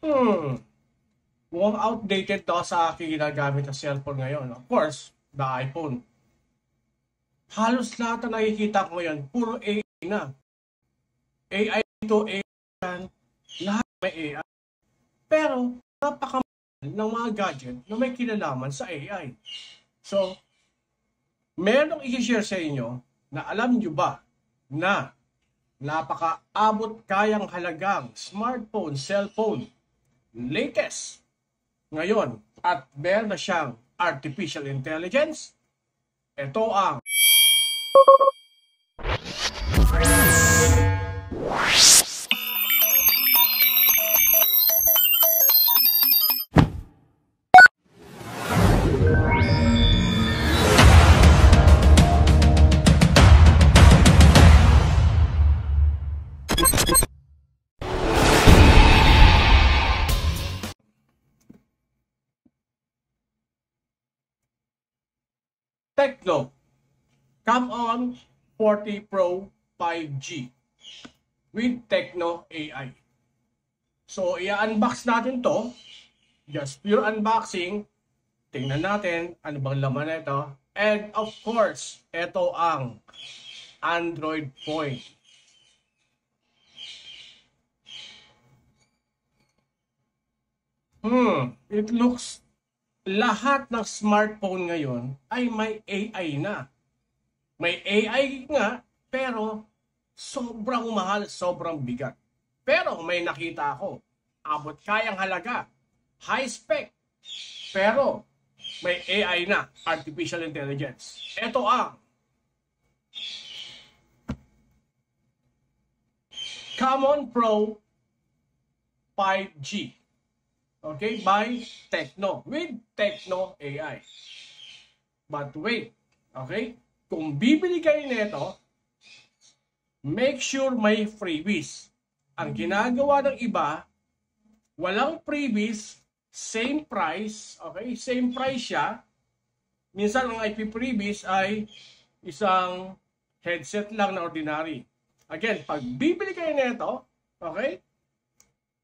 mukhang outdated to sa aking ginagamit na cellphone ngayon. Of course, the iPhone. Halos lahat na nakikita ko ngayon, puro AI na. AI ito, AI yan, lahat may AI. Pero, napakamahal ng mga gadget na may kinalaman sa AI. So, meron i-share sa inyo na alam nyo ba na napakaabot kayang halagang smartphone, cellphone, latest ngayon at meron na siyang artificial intelligence? Ito ang Tecno Camon 40 Pro 5G with Tecno AI. So, i-unbox natin to. Just pure unboxing. Tingnan natin ano bang laman nito. And of course, ito ang Android phone. It looks lahat ng smartphone ngayon ay may AI na. May AI nga, pero sobrang mahal, sobrang bigat. Pero may nakita ako, abot kayang halaga, high spec, pero may AI na, artificial intelligence. Ito ang Camon Pro 5G. Okay, by Tecno, with Tecno AI. But wait, okay? Kung bibili kayo nito, make sure may freebies. Ang ginagawa ng iba, walang freebies, same price, okay? Same price siya. Minsan ang IP freebies ay isang headset lang na ordinary. Again, pag bibili kayo nito, okay?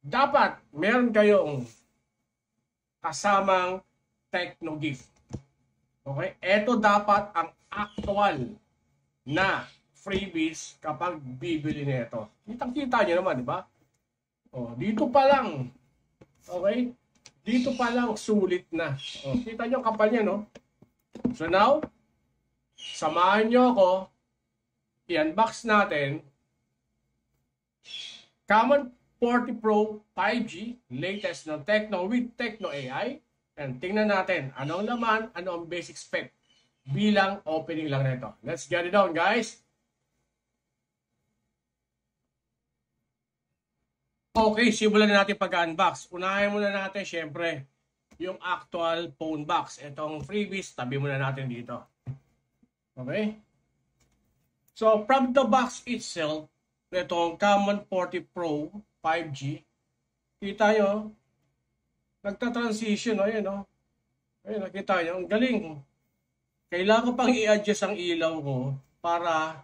Dapat meron kayong kasamang Tecno gift. Okay? Ito dapat ang actual na freebies kapag bibili nito. Kitang-kita nyo naman, di ba? Oh, dito pa lang. Okay? Dito pa lang sulit na. Oh, kita nyo ang kapal niya, no? So now, samahan nyo ako. I-unbox natin Camon 40 Pro 5G, latest ng Tecno with Tecno AI. And tingnan natin anong laman, ano ang basic spec bilang opening lang nito. Let's get it on, guys. Okay, simulan na natin pag-unbox. Unahin muna natin, syempre, yung actual phone box. Itong freebies, tabi muna natin dito. Okay? So, from the box itself, itong Camon 40 Pro 5G, kita nyo, nagta-transition, ayan o. Ayan, nakita nyo, ang galing. Kailangan ko pang i-adjust ang ilaw ko para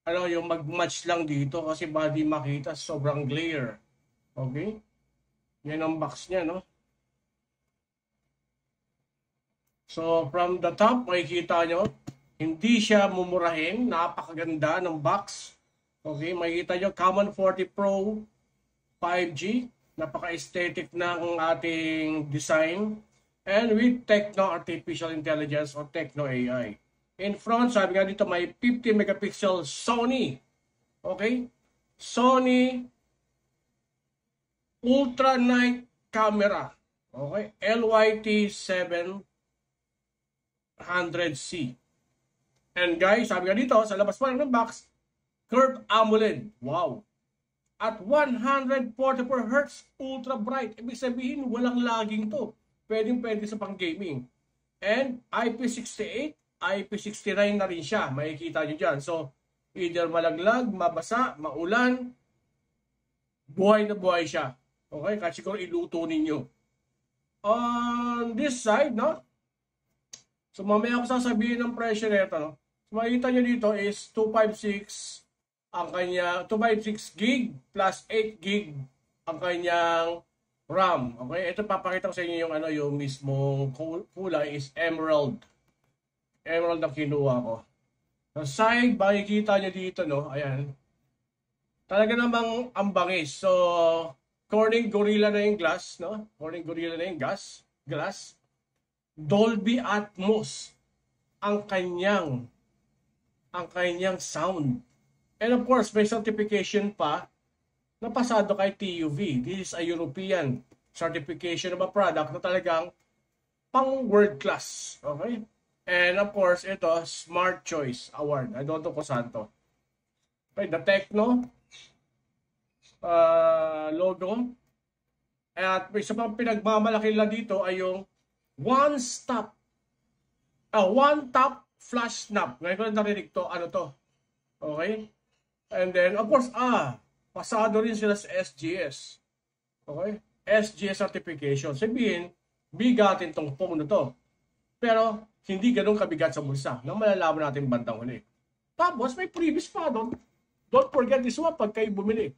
ano, yung mag-match lang dito kasi baka di makita, sobrang glare. Okay? Yan ang box niya, no? So, from the top, makikita nyo, hindi siya mumurahin, napakaganda ng box. Okay, makikita nyo, Camon 40 Pro 5G. Napaka-aesthetic ng ating design. And with Tecno Artificial Intelligence or Tecno AI. In front, sabi nga dito, may 50 megapixel Sony. Okay? Sony Ultra Night Camera. Okay? LYT 700C. And guys, sabi nga dito, sa labas pa ng box, Curved AMOLED. Wow. At 144 Hz ultra bright. Ibig sabihin, walang lagging to. Pwede sa pang-gaming. And IP68, IP69 na rin siya. Makikita nyo dyan. So, either malaglag, mabasa, maulan, buhay na buhay siya. Okay? Kasi kung iluto ninyo. On this side, no? So, mamaya ako sasabihin ng presyo nito, no? So, makikita nyo dito is 256 ang kanya 256 gig plus 8 gig ang kanyang RAM. Okay, ito papakita ko sa inyo yung yung mismong kulay is emerald. Emerald ang kinuha ko. Sa side, makikita nyo dito, no? Ayan. Talaga namang ang bangis. So, Corning Gorilla na yung glass, no? Corning Gorilla na yung glass. Dolby Atmos ang kanyang sound. And of course, may certification pa na pasado kay TUV. This is a European certification of a product na talagang pang world class. Okay? And of course, ito, Smart Choice Award. I don't know kung saan to. Okay, the Tecno logo. At isa pang pinagmamalaki nila dito ay yung one tap flash snap. Ngayon ko na narinig to, ano to. Okay? And then, of course, pasado rin sila sa SGS. Okay? SGS certification. Sabihin, bigatin tong phone na to. Pero, hindi ganun kabigat sa bulsa. Nang malalaman natin bandang huli. Tapos, may previous pa doon. Don't forget this one pag kayo bumili.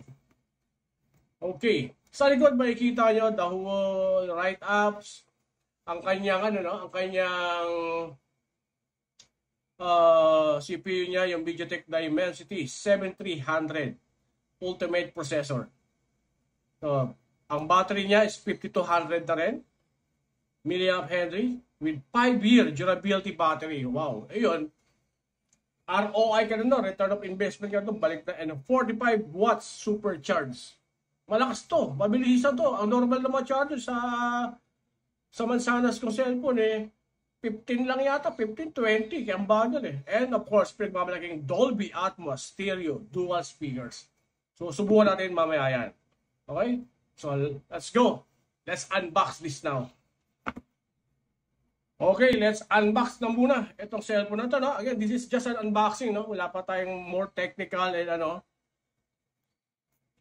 Okay. Sa likod, makikita nyo the whole write-ups. Ang kanyang, CPU niya, yung MediaTek Dimensity 7300 Ultimate Processor. So, ang battery niya is 5200 na rin. Milliamp Henry with 5-year durability battery. Wow. Ayun. ROI ka na, return of investment ka na, balik na, 45 watts supercharge. Malakas to. Mabilisan to. Ang normal na mga charger sa mansanas kong cellphone 15 lang yata, 15-20, kaya ang bagal And of course, pinagmamalaking Dolby Atmos stereo dual speakers. So, subukan natin mamaya yan. Okay? So, let's go. Let's unbox this now. Okay, let's unbox na muna itong cellphone na to, no? Again, this is just an unboxing, no? Wala pa tayong more technical and ano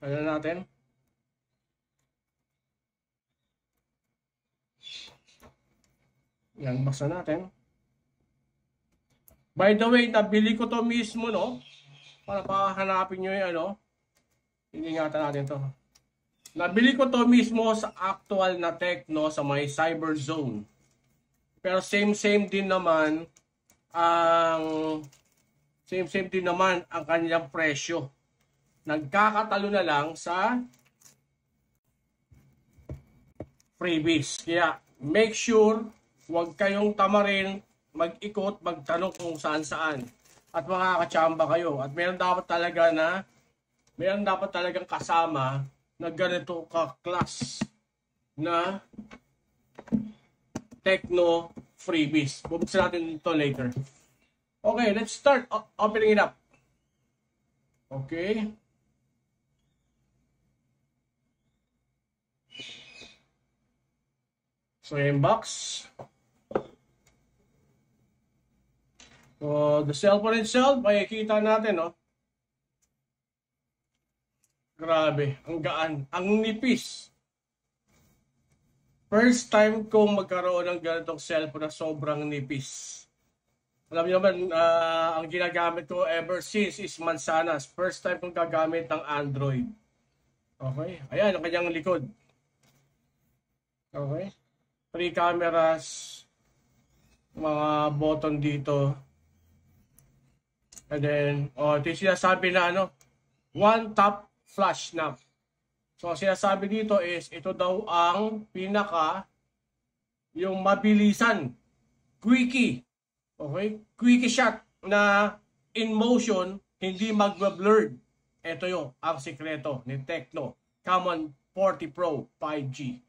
natin. Yan, basa natin. By the way, nabili ko to mismo, no? Para pahanapin nyo yung Ingatan natin to. Nabili ko to mismo sa actual na Tecno sa may Cyber Zone. Pero same din naman ang kanilang presyo. Nagkakatalo na lang sa freebies. Kaya make sure huwag kayong tamarin, mag-ikot, magtanong kung saan-saan. At makakatsamba kayo. At meron dapat talagang kasama na ganito ka-class na Tecno freebies. Bubuksan natin ito later. Okay, let's start opening it up. Okay. So, yung box. So, the cellphone itself, makikita natin, no? Grabe, ang gaan, ang nipis. First time kong magkaroon ng ganitong cellphone na sobrang nipis. Alam niyo naman, ang ginagamit ko ever since is Mansanas. First time kong gagamit ng Android. Okay, ayan ang kanyang likod. Okay, 3 cameras, mga button dito. And then, ito yung sinasabi na one tap flash snap. So, ang sinasabi dito is, ito daw ang yung mabilisan, quickie. Okay? Quickie shot na in motion, hindi magba-blurred. Ito yung ang sikreto ni Tecno Camon 40 Pro 5G.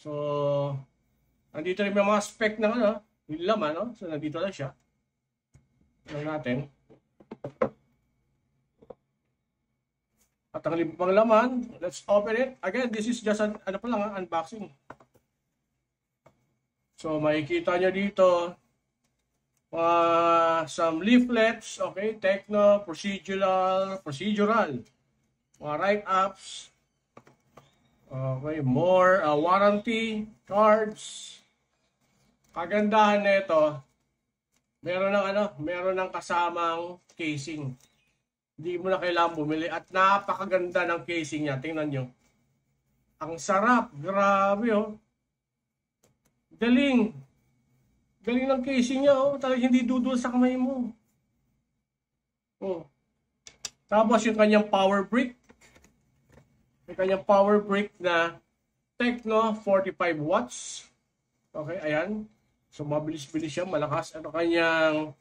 So, nandito rin may mga spec na yung laman, So, nandito lang siya. Tignan natin. At ang pang laman, let's open it. Again, this is just an unboxing. So, makikita nyo dito some leaflets, okay, Tecno, procedural, mga write-ups, okay, more warranty cards. Kagandahan na ito, meron ng kasamang casing. Hindi mo na kailangan bumili at napakaganda ng casing niya. Tingnan nyo. Ang sarap. Grabe, oh. Galing. Galing ng casing niya, oh. Talagang hindi dudul sa kamay mo. Oh. Tapos yung kanyang power brick. Yung kanyang power brick na Tecno 45 watts. Okay, ayan. So, mabilis-bilis siya, malakas. Ano kanyang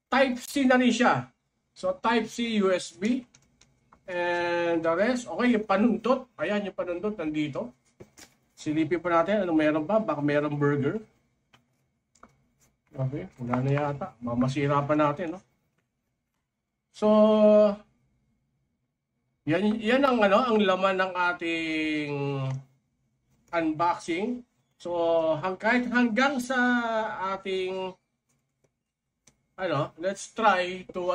Type-C na rin siya. So, Type-C USB. And the rest, okay, yung panundot. Ayan, yung panundot nandito. Silipin pa natin, ano meron pa? Baka meron burger. Okay, wala na yata. Mamasira pa natin, no? So, yan ang, ano, ang laman ng ating unboxing. So, kahit hanggang sa ating let's try to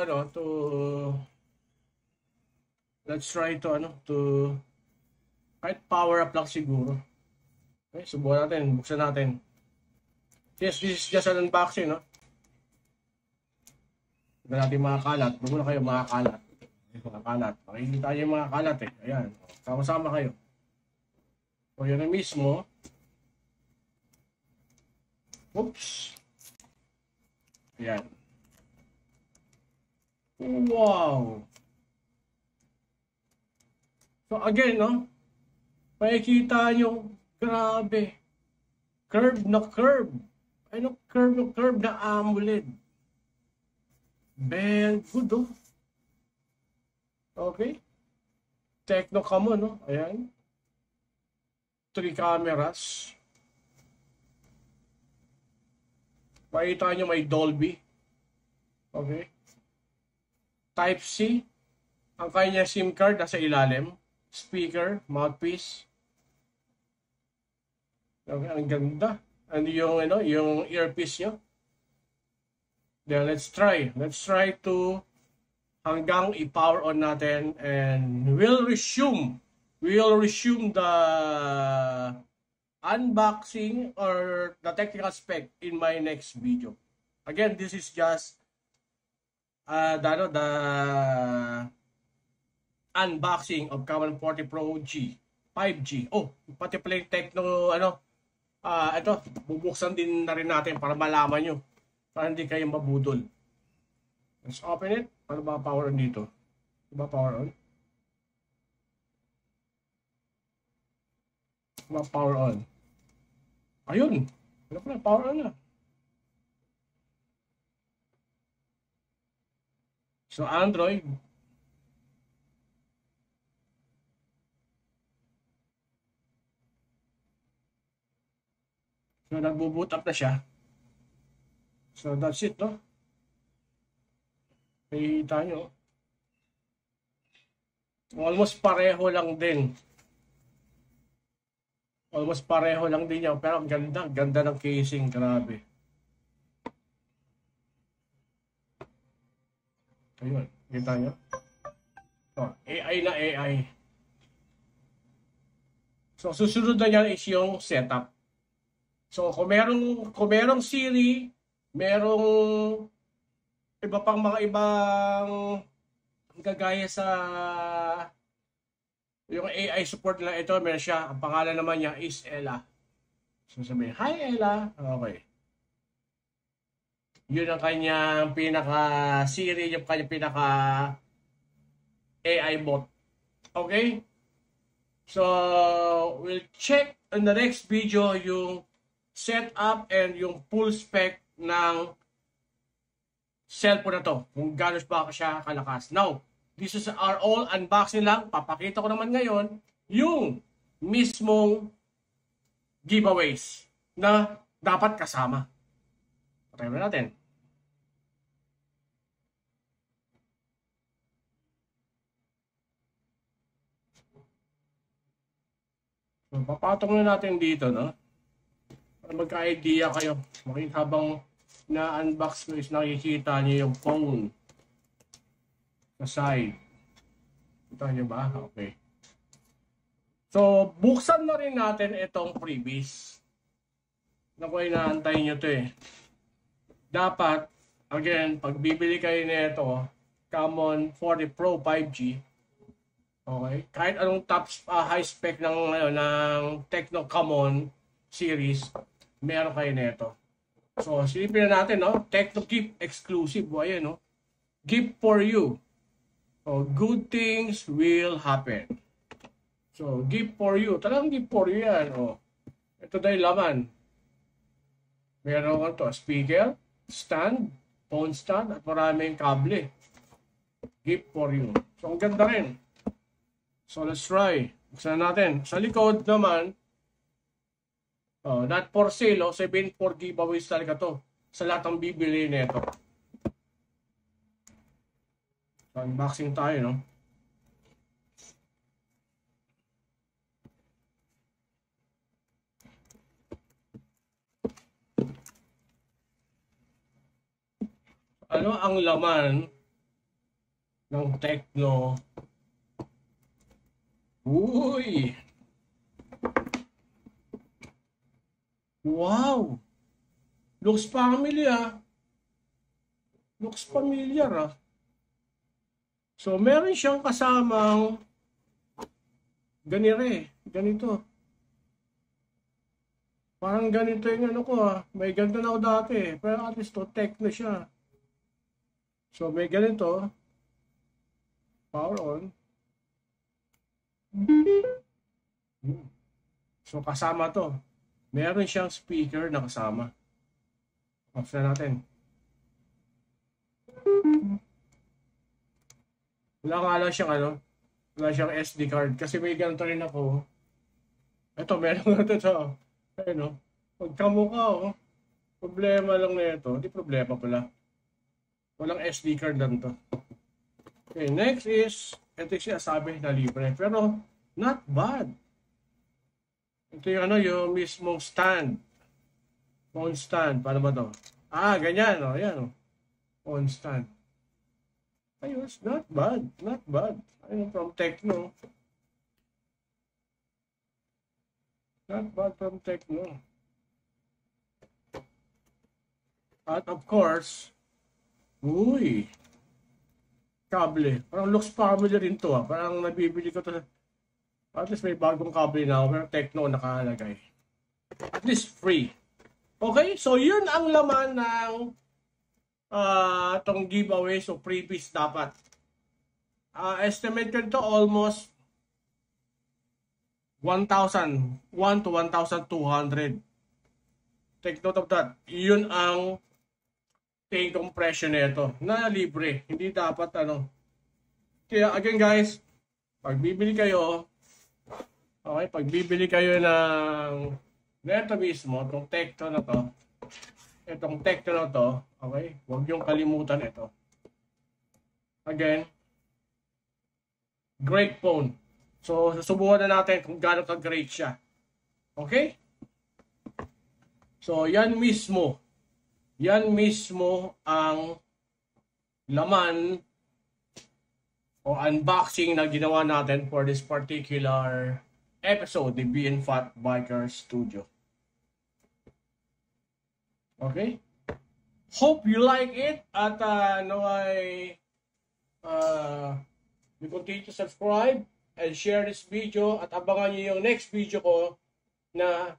kahit power up lang siguro. Okay, subukan natin, buksan natin. Yes, this is just an unboxing, no? Tignan natin mga kalat. Huwag muna kayo mga kalat. Mga kalat. Makikita tayo yung mga kalat eh. Ayan, sama-sama kayo. So, yun na mismo. Oops. Ayan. Wow. So again, no? Makikita nyo, grabe. Curve na curve. Ano curve na AMOLED. Very good, oh. Okay. Tecno Camo, no? Ayan. 3 cameras. Makikita nyo may Dolby. Okay. Type-C. Ang kanya SIM card nasa ilalim. Speaker, mouthpiece. Okay, ang ganda. And yung, yung earpiece nyo. Then let's try. Let's try to hanggang i-power on natin and we'll resume the unboxing or the technical spec in my next video. Again, this is just the unboxing of Camon 40 Pro G 5G. Oh, pati pala yung Tecno ito, bubuksan din na rin natin para malaman nyo para hindi kayo mabudol. Let's open it. Paano ba power on dito? Diba power on? Diba power on? Ayun. Ano pala? Power on na. So, Android. So, nagbo-boot up na siya. So, that's it, no? Nakikita nyo. Almost pareho lang din. Almost pareho lang din yan. Pero ang ganda. Ganda ng casing. Grabe. Ayun. Kita nyo? Oh, AI na AI. So, susunod na yan is yung setup. So, kung merong Siri, merong iba pang mga ibang gagaya sa yung AI support nila, ito meron siya. Ang pangalan naman niya is Ella. So, sabihin, hi Ella. Okay. Yun ang kanyang pinaka-Siri, yung kanyang pinaka-AI bot. Okay? So, we'll check in the next video yung setup and yung full spec ng cellphone na to. Kung gano'n ba siya kalakas. Now, this is our all unboxing lang. Papakita ko naman ngayon yung mismong giveaways na dapat kasama. Patay na natin. So, papatong na natin dito, no? Para magka-idea kayo. Makikita habang na-unbox ko is nakikita niyo yung phone sa side. Kita niyo ba? Okay. So, buksan na rin natin itong freebies. Naku, inaantay nyo to eh. Dapat, again, pag bibili kayo nito, Camon 40 Pro 5G, Okay? Kahit anong top high spec ng Tecno Camon series, meron kayo nito. So, silipin na natin, no? Tecno Gift exclusive. O, ayan, no? Gift for you. So, good things will happen. So, gift for you. Talagang gift for you yan. O, ito dahil laman. Meron ko to, speaker, stand, phone stand, at maraming kable. Gift for you. So, ang ganda rin. So, let's try. Buksan natin. Sa likod naman, not for sale, 7 for giveaways talaga to. Sa lahat ng bibili nito. So, unboxing tayo, no? Ano ang laman ng Tecno? Uy! Wow! Looks familiar. Looks familiar, ah. So, meron siyang kasamang ganito. Parang ganito yung ano ko, ah. May ganito na ako dati. Pero at least to, Tecno siya. So, may ganito. Power on. So, kasama to. Meron siyang speaker na kasama. Off na natin. Wala nga lang siyang wala siyang SD card. Kasi may ganito rin ako. Ito, meron nga ito. Ayun, no? Pagkamukha, oh. Problema lang na ito. Hindi problema pala. Walang SD card lang to. Okay, next is, ito yung sabi na libre. Pero, not bad. Ito yung yung mismong stand. Phone stand. Paano ba to? Ganyan, oh. Ayan, oh. Phone stand. Ayos, not bad. Not bad. Ayun, from Tecno. Not bad from Tecno. At of course, uy, kable. Parang looks familiar rin to, ah. Parang nabibili ko to. At least may bagong kable na ako, pero Tecno nakalagay. At least free. Okay, so yun ang laman ng itong giveaway. So freebies dapat. Estimate ko ito almost 1,000. 1 to 1,200. Take note of that. Yun ang take kong presyo nito na libre. Hindi dapat Kaya again guys, pag bibili kayo, okay, pag bibili kayo ng neto mismo, itong Tecno na to, itong Tecno na to, okay, huwag yung kalimutan ito. Again, great phone. So, susubukan na natin kung gaano ka-great siya. Okay? So, yan mismo ang laman o unboxing na ginawa natin for this particular episode ni BN Fat Biker Studio. Okay? Hope you like it at you continue to subscribe and share this video at abangan nyo yung next video ko na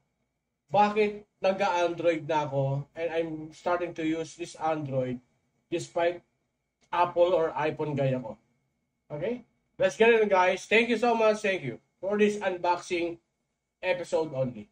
bakit nag-Android na ako and I'm starting to use this Android despite Apple or iPhone gaya ko. Okay? Let's get it guys. Thank you so much. Thank you for this unboxing episode only.